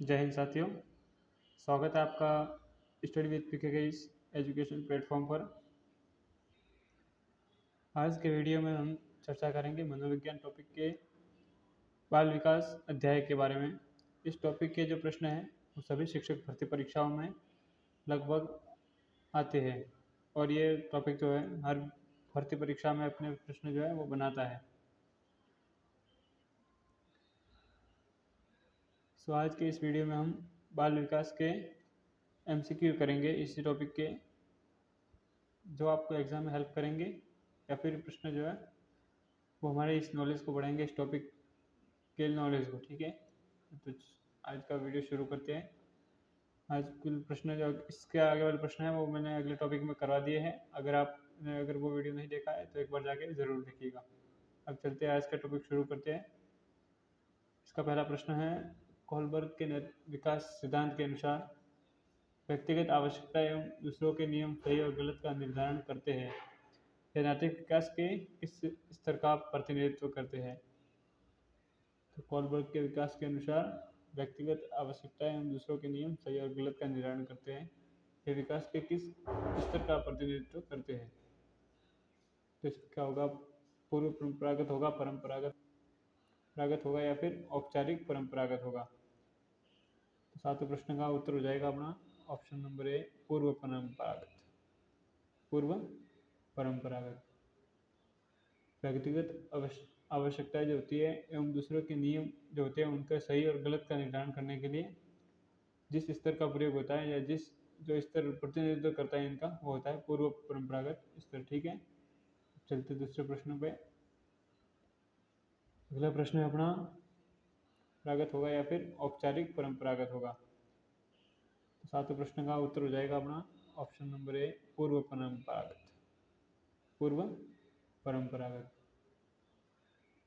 जय हिंद साथियों। स्वागत है आपका स्टडी विद पीके के इस एजुकेशन प्लेटफॉर्म पर। आज के वीडियो में हम चर्चा करेंगे मनोविज्ञान टॉपिक के बाल विकास अध्याय के बारे में। इस टॉपिक के जो प्रश्न हैं वो सभी शिक्षक भर्ती परीक्षाओं में लगभग आते हैं और ये टॉपिक जो है हर भर्ती परीक्षा में अपने प्रश्न जो है वो बनाता है। सो आज के इस वीडियो में हम बाल विकास के एमसीक्यू करेंगे, इसी टॉपिक के, जो आपको एग्ज़ाम में हेल्प करेंगे या फिर प्रश्न जो है वो हमारे इस नॉलेज को बढ़ाएंगे, इस टॉपिक के नॉलेज को। ठीक है, तो आज का वीडियो शुरू करते हैं। आज कुल प्रश्न जो इसके आगे वाले प्रश्न है वो मैंने अगले टॉपिक में करवा दिए हैं। अगर वो वीडियो नहीं देखा है तो एक बार जाके ज़रूर देखिएगा। अब चलते हैं, आज का टॉपिक शुरू करते हैं। इसका पहला प्रश्न है, कोहलबर्ग के विकास सिद्धांत के अनुसार व्यक्तिगत आवश्यकता एवं दूसरों के नियम सही और गलत का निर्धारण करते हैं। यह नैतिक विकास के किस स्तर का प्रतिनिधित्व करते हैं? तो कोहलबर्ग के विकास के अनुसार व्यक्तिगत आवश्यकता एवं दूसरों के नियम सही और गलत का निर्धारण करते हैं। ये विकास के किस स्तर का प्रतिनिधित्व करते हैं? तो इसका होगा पूर्व परंपरागत होगा, परंपरागत होगा या फिर औपचारिक परंपरागत होगा। तो सातवें प्रश्न का उत्तर हो जाएगा अपना ऑप्शन नंबर ए, पूर्व परंपरागत। पूर्व परंपरागत व्यक्तिगत आवश्यकताएं जो होती है एवं दूसरों के नियम जो होते हैं उनका सही और गलत का निर्धारण करने के लिए जिस स्तर का प्रयोग होता है या जो स्तर प्रतिनिधित्व करता है इनका, वो होता है पूर्व परंपरागत स्तर। ठीक है, चलते दूसरे प्रश्न पे। अगला प्रश्न है अपना, परंपरागत होगा या फिर औपचारिक परंपरागत होगा। तो सातवें प्रश्न का उत्तर हो जाएगा अपना ऑप्शन नंबर ए, पूर्व परंपरागत। पूर्व परंपरागत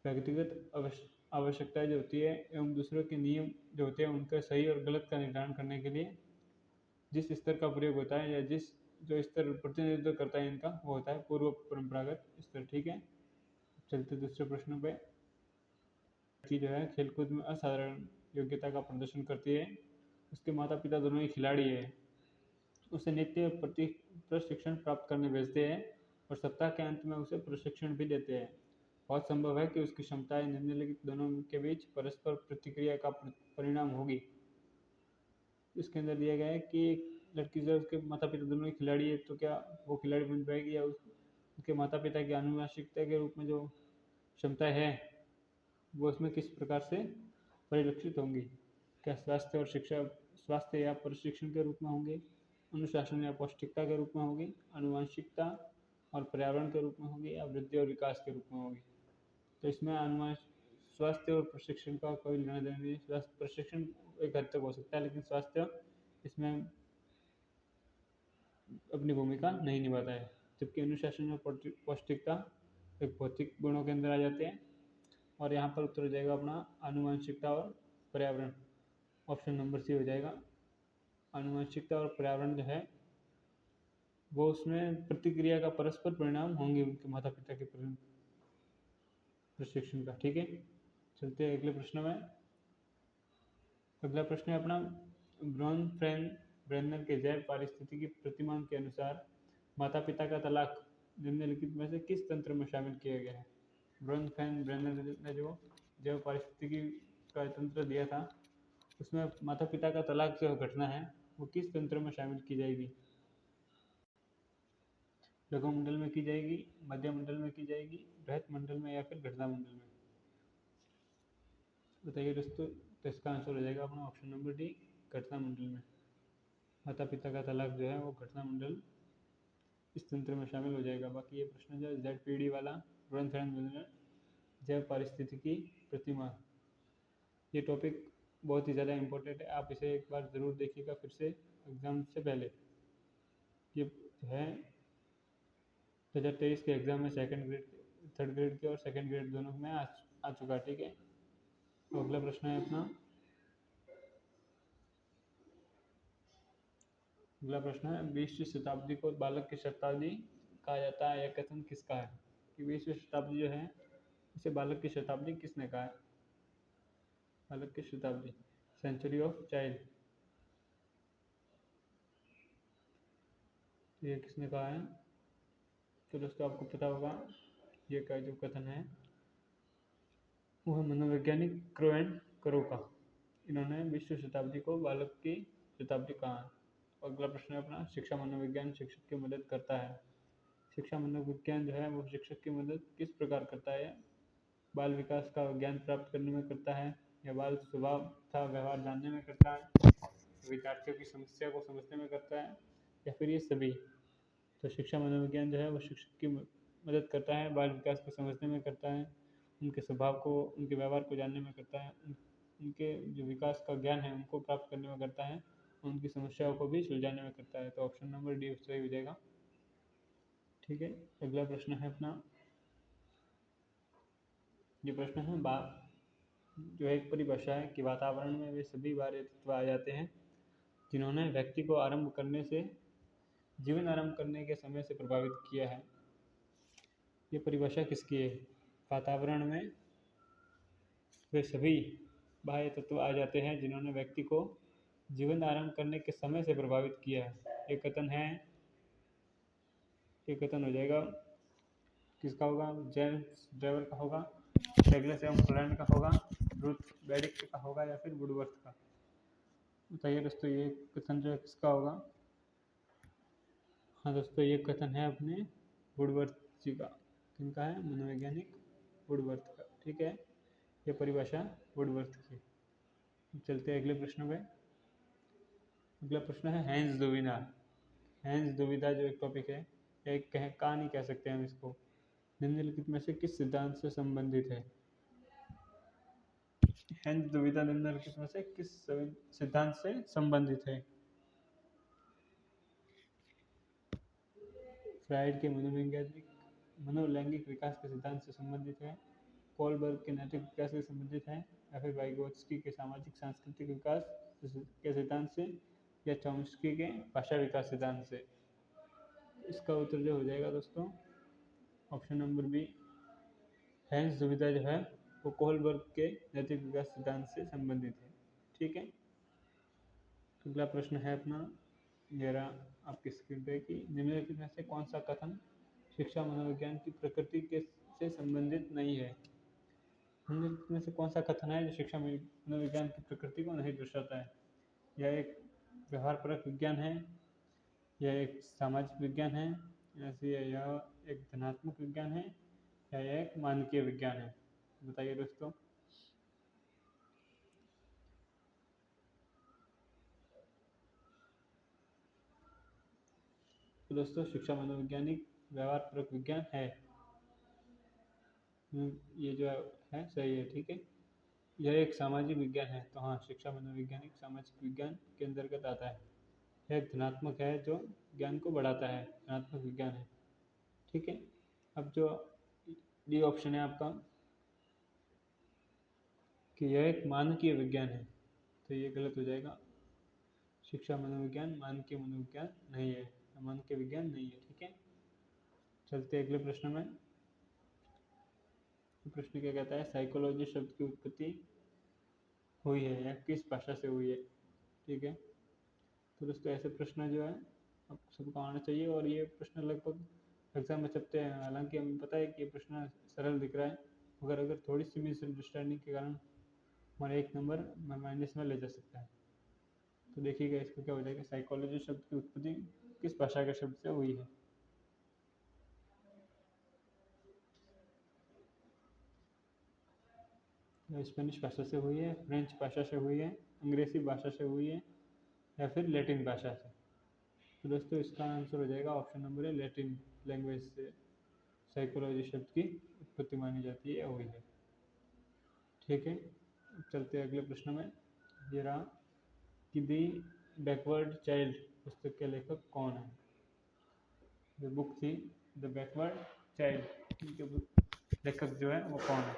व्यक्तिगत आवश्यकताएं जो होती है एवं दूसरों के नियम जो होते हैं उनका सही और गलत का निर्धारण करने के लिए जिस स्तर का प्रयोग होता है या जो स्तर प्रतिनिधित्व करता है इनका, वो होता है पूर्व परंपरागत स्तर। ठीक है, चलते दूसरे प्रश्न पे। जो है खेलकूद में असाधारण योग्यता का प्रदर्शन करती है, उसके माता पिता दोनों ही खिलाड़ी है, उसे नित्य प्रशिक्षण प्राप्त करने भेजते हैं और सप्ताह के अंत में उसे प्रशिक्षण भी देते हैं। बहुत संभव है कि उसकी क्षमताएं निम्नलिखित दोनों के बीच परस्पर प्रतिक्रिया का परिणाम होगी। इसके अंदर दिया गया है कि एक लड़की से उसके माता पिता दोनों ही खिलाड़ी है, तो क्या वो खिलाड़ी बन पाएगी या उसके माता पिता की आनुवंशिकता के रूप में जो क्षमता है वो उसमें किस प्रकार से परिलक्षित होंगी? क्या स्वास्थ्य या प्रशिक्षण के रूप में होंगे, अनुशासन या पौष्टिकता के रूप में होगी, आनुवंशिकता और पर्यावरण के रूप में होगी, या वृद्धि और विकास के रूप में होगी? तो इसमें स्वास्थ्य और प्रशिक्षण का कोई लेना देना नहीं है। स्वास्थ्य प्रशिक्षण एक हद तक हो सकता है, लेकिन स्वास्थ्य इसमें अपनी भूमिका नहीं निभाता है। जबकि अनुशासन और पौष्टिकता एक भौतिक गुणों के अंदर आ जाते हैं। और यहाँ पर उत्तर हो जाएगा अपना आनुवंशिकता और पर्यावरण। ऑप्शन नंबर सी हो जाएगा। आनुवंशिकता और पर्यावरण जो है वो उसमें प्रतिक्रिया का परस्पर परिणाम होंगे उनके माता पिता के प्रशिक्षण का। ठीक है, चलते हैं अगले प्रश्न में। अगला प्रश्न है अपना, ब्रेनर के जैव पारिस्थितिकी प्रतिमान के अनुसार माता पिता का तलाक निम्नलिखित में से किस तंत्र में शामिल किया गया है? ब्रेनर ने जो जैव पारिस्थितिकी का तंत्र दिया था उसमें माता पिता का तलाक जो घटना है वो किस तंत्र में शामिल की जाएगी? लघु मंडल में की जाएगी, मध्य मंडल में की जाएगी, बृहत मंडल में, या फिर घटना मंडल में? बताइए दोस्तों। तो इसका आंसर हो जाएगा अपना ऑप्शन नंबर डी, घटना मंडल में। माता पिता का तलाक जो है वो घटना मंडल इस तंत्र में शामिल हो जाएगा। बाकी ये प्रश्न जो है ZPD वाला, जैव पारिस्थितिकी प्रतिमा, ये टॉपिक बहुत ही ज़्यादा इम्पोर्टेंट है। आप इसे एक बार ज़रूर देखिएगा फिर से एग्ज़ाम से पहले। ये है 2023 के एग्ज़ाम में थर्ड ग्रेड के और सेकंड ग्रेड दोनों में आ चुका। ठीक है, तो अगला प्रश्न है अपना, अगला प्रश्न है, 20वीं शताब्दी को बालक की शताब्दी कहा जाता है, यह कथन किसका है? कि 20वीं शताब्दी जो है इसे बालक की शताब्दी किसने कहा है? बालक की शताब्दी सेंचुरी ऑफ चाइल्ड, ये किसने कहा है? तो दोस्तों आपको पता होगा ये का जो कथन है वो है मनोवैज्ञानिक क्रो एंड करो का। इन्होंने 20वीं शताब्दी को बालक की शताब्दी कहा है। अगला प्रश्न है अपना, शिक्षा मनोविज्ञान शिक्षक की मदद करता है। शिक्षा मनोविज्ञान जो है वो शिक्षक की मदद किस प्रकार करता है? बाल विकास का ज्ञान प्राप्त करने में करता है, या बाल स्वभाव तथा व्यवहार जानने में करता है, विद्यार्थियों की समस्या को समझने में करता है, या फिर ये सभी? तो शिक्षा मनोविज्ञान जो है वो शिक्षक की मदद करता है, बाल विकास को समझने में करता है, उनके स्वभाव को उनके व्यवहार को जानने में करता है, उनके जो विकास का ज्ञान है उनको प्राप्त करने में करता है, उनकी समस्याओं को भी सुलझाने में करता है। तो ऑप्शन नंबर डी सही हो जाएगा। ठीक है, अगला प्रश्न है अपना, ये प्रश्न है जो एक परिभाषा है कि वातावरण में वे सभी बाहरी तत्व आ जाते हैं जिन्होंने व्यक्ति को आरंभ करने से जीवन आरंभ करने के समय से प्रभावित किया है। ये परिभाषा किसकी है? वातावरण में वे सभी बाह्य तत्व आ जाते हैं जिन्होंने व्यक्ति को जीवन आरंभ करने के समय से प्रभावित किया है। ये कथन है, ये कथन हो जाएगा किसका होगा? जेम्स ड्रेवर का होगा, डगलस एम फ्लैंड का होगा, रूथ बेडिक का होगा, या फिर वुडवर्थ का? बताइए दोस्तों ये कथन जो है किसका होगा? हाँ दोस्तों, ये कथन है अपने वुडवर्थ जी का। किनका है? मनोवैज्ञानिक वुडवर्थ का। ठीक है, ये परिभाषा वुडवर्थ की। चलते हैं अगले प्रश्न पे। अगला प्रश्न है हैंस दुविधा। हैंस दुविधा जो एक टॉपिक है, एक कहानी कह सकते हैं हम इसको, निम्नलिखित में से किस सिद्धांत से संबंधित है? हैंस दुविधा निम्नलिखित में से किस सिद्धांत से संबंधित है? फ्राइड के मनोलैंगिक विकास के सिद्धांत से संबंधित है, कोलबर्ग के नैतिक विकास से संबंधित है, या फिर वाइगोत्स्की के सामाजिक सांस्कृतिक विकास के सिद्धांत से, या चॉम्स्की के भाषा विकास सिद्धांत से? इसका उत्तर जो हो जाएगा दोस्तों ऑप्शन नंबर बी, हैंस दुविधा जो है वो कोलबर्ग के नैतिक विकास सिद्धांत से संबंधित है। ठीक है, अगला प्रश्न है अपना, ये रहा आपकी स्क्रीन पे कि निम्नलिखित में से कौन सा कथन शिक्षा मनोविज्ञान की प्रकृति के से संबंधित नहीं है? निम्नलिखित में से कौन सा कथन है जो शिक्षा मनोविज्ञान की प्रकृति को नहीं दर्शाता है? यह एक व्यवहारपरक विज्ञान है, यह एक सामाजिक विज्ञान है, यह एक धनात्मक विज्ञान है, या यह एक मानकीय विज्ञान है? बताइए दोस्तों। तो दोस्तों शिक्षा मनोवैज्ञानिक व्यवहारपरक विज्ञान है, ये जो है सही है। ठीक है, यह एक सामाजिक विज्ञान है, तो हाँ शिक्षा मनोवैज्ञानिक सामाजिक विज्ञान के अंतर्गत आता है। यह एक धनात्मक है जो ज्ञान को बढ़ाता है, धनात्मक विज्ञान है। ठीक है, अब जो डी ऑप्शन है आपका कि यह एक मानकीय विज्ञान है, तो ये गलत हो जाएगा। शिक्षा मनोविज्ञान मानकीय मनोविज्ञान नहीं है, मानकीय विज्ञान नहीं है। ठीक है, चलते अगले प्रश्न में। प्रश्न क्या कहता है? साइकोलॉजी शब्द की उत्पत्ति हुई है या किस भाषा से हुई है? ठीक है, तो दोस्तों ऐसे प्रश्न जो है आपको सबको आना चाहिए, और ये प्रश्न लगभग एग्जाम में छपते हैं। हालांकि हमें पता है कि ये प्रश्न सरल दिख रहा है, मगर अगर थोड़ी सी मिसअंडरस्टैंडिंग के कारण हमारे एक नंबर माइनस में ले जा सकता है। तो देखिएगा इसका क्या हो जाएगा, साइकोलॉजी शब्द की उत्पत्ति किस भाषा के शब्द से हुई है? स्पेनिश भाषा से हुई है, फ्रेंच भाषा से हुई है, अंग्रेजी भाषा से हुई है, या फिर लैटिन भाषा से? तो दोस्तों इसका आंसर हो जाएगा ऑप्शन नंबर है, लैटिन लैंग्वेज से साइकोलॉजी शब्द की उत्पत्ति मानी जाती है, हुई है। ठीक है, अब चलते हैं अगले प्रश्न में। ये रहा कि दी बैकवर्ड चाइल्ड पुस्तक के लेखक कौन है? जो बुक थी द बैकवर्ड चाइल्ड, इनके लेखक जो है वो कौन है?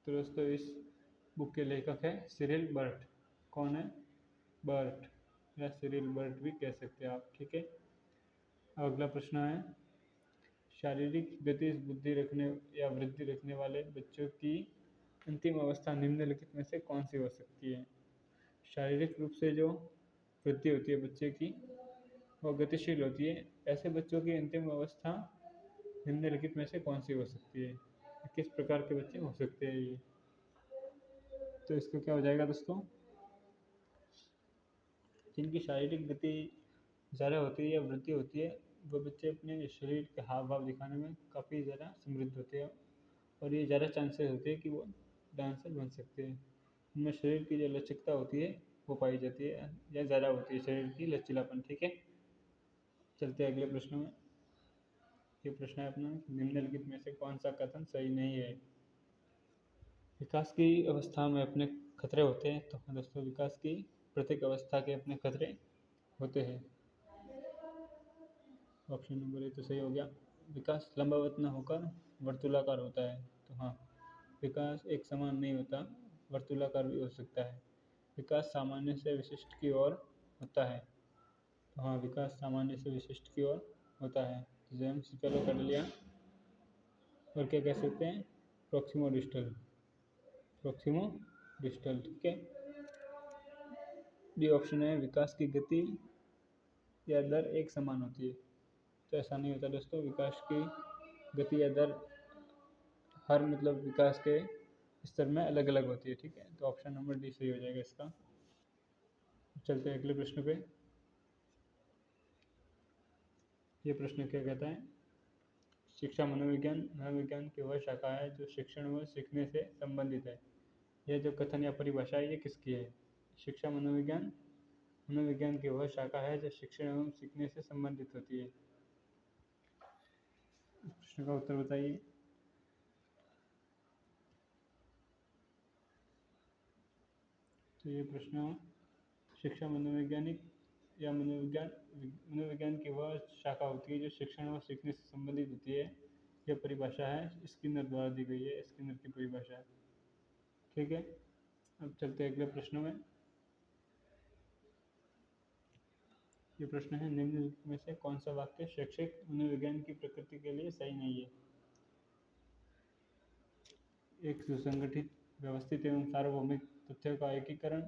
तो दोस्तों इस बुक के लेखक है सिरिल बर्ट। कौन है? बर्ट, या सिरिल बर्ट भी कह सकते हैं आप। ठीक है, अब अगला प्रश्न है, शारीरिक गति बुद्धि रखने या वृद्धि रखने वाले बच्चों की अंतिम अवस्था निम्नलिखित में से कौन सी हो सकती है। शारीरिक रूप से जो वृद्धि होती है बच्चे की वो गतिशील होती है, ऐसे बच्चों की अंतिम अवस्था निम्नलिखित में से कौन सी हो सकती है, किस प्रकार के बच्चे हो सकते हैं ये। तो इसका क्या हो जाएगा दोस्तों, जिनकी शारीरिक गति ज़्यादा होती है या वृद्धि होती है वो बच्चे अपने शरीर के हाव भाव दिखाने में काफ़ी ज़्यादा समृद्ध होते हैं और ये ज़्यादा चांसेस होते हैं कि वो डांसर बन सकते हैं। उनमें शरीर की जो लचकता होती है वो पाई जाती है या ज़्यादा होती है शरीर की लचीलापन। ठीक है, चलते हैं अगले प्रश्न में। ये प्रश्न है अपना, निम्नलिखित में से कौन सा कथन सही नहीं है। विकास की अवस्था में अपने खतरे होते हैं, तो दोस्तों विकास की प्रत्येक अवस्था के अपने खतरे होते हैं। ऑप्शन नंबर ए तो सही हो गया। विकास लंबवत न होकर वर्तुलाकार होता है, तो हाँ विकास एक समान नहीं होता, वर्तुलाकार भी हो सकता है। विकास सामान्य से विशिष्ट की ओर होता है, तो हाँ विकास सामान्य से विशिष्ट की ओर होता है। तो हम चलो कर लिया। और क्या कह सकते हैं, प्रोक्सिमो डिस्टल, प्रोक्सिमो डिस्टल। ठीक है, डी ऑप्शन है, विकास की गति या दर एक समान होती है, तो ऐसा नहीं होता दोस्तों। विकास की गति या दर हर मतलब विकास के स्तर में अलग अलग होती है। ठीक है, तो ऑप्शन नंबर डी सही हो जाएगा इसका। चलते हैं अगले प्रश्न पे। ये प्रश्न क्या कहता है, शिक्षा मनोविज्ञान मनोविज्ञान की वह शाखा है जो शिक्षण व सीखने से संबंधित है। यह जो कथन या परिभाषा है ये किसकी है। शिक्षा मनोविज्ञान मनोविज्ञान की वह शाखा है जो शिक्षण एवं सीखने से संबंधित होती है। इस प्रश्न का उत्तर बताइए। तो ये प्रश्न, शिक्षा मनोवैज्ञानिक या मनोविज्ञान की वह शाखा होती है जो शिक्षण और सीखने से संबंधित होती है। यह परिभाषा है स्किनर द्वारा दी गई है, स्किनर की परिभाषा है। ठीक है, अब चलते हैं अगले प्रश्न में। ये प्रश्न है, निम्न में से कौन सा वाक्य शैक्षिक मनोविज्ञान की प्रकृति के लिए सही नहीं है। एक सुसंगठित व्यवस्थित एवं सार्वभौमिक तथ्यों का एकीकरण,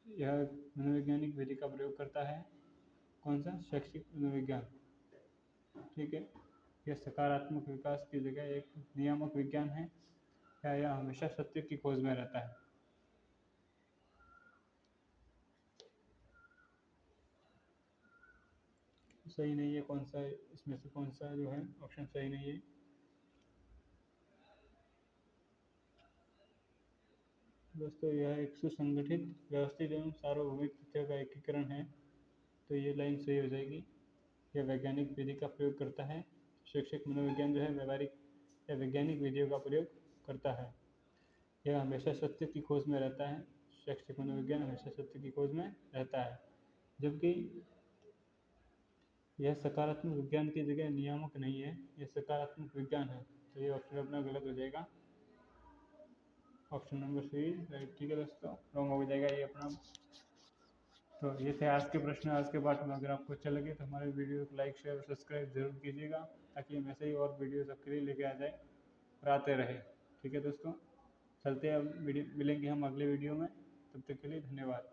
यह मनोवैज्ञानिक विधि का प्रयोग करता है। कौन सा, शैक्षिक मनोविज्ञान। ठीक है, यह सकारात्मक विकास की जगह एक नियामक विज्ञान है, या यह हमेशा सत्य की खोज में रहता है। सही नहीं है, कौन सा इसमें से कौन सा जो है ऑप्शन सही नहीं है। दोस्तों यह एक सुसंगठित व्यवस्थित एवं सार्वभौमिक तथ्यों का एकीकरण है, तो ये लाइन सही हो जाएगी। यह वैज्ञानिक विधि का प्रयोग करता है। शैक्षिक मनोविज्ञान जो है व्यवहारिक या वैज्ञानिक विधियों का प्रयोग करता है। यह हमेशा सत्य की खोज में रहता है। शैक्षिक मनोविज्ञान हमेशा सत्य की खोज में रहता है, जबकि यह सकारात्मक विज्ञान की जगह नियामक नहीं है, यह सकारात्मक विज्ञान है। तो ये ऑप्शन अपना गलत हो जाएगा, ऑप्शन नंबर सी राइट। ठीक है दोस्तों, रॉन्ग हो जाएगा ये अपना। तो ये थे आज के प्रश्न। आज के पाठ में अगर आपको अच्छा लगे तो हमारे वीडियो को लाइक शेयर और सब्सक्राइब जरूर कीजिएगा, ताकि हम ऐसे ही और वीडियो सबके लिए लेके आ जाए और आते रहे। ठीक है दोस्तों, चलते हैं अब मिलेंगे हम अगले वीडियो में, तब तक के लिए धन्यवाद।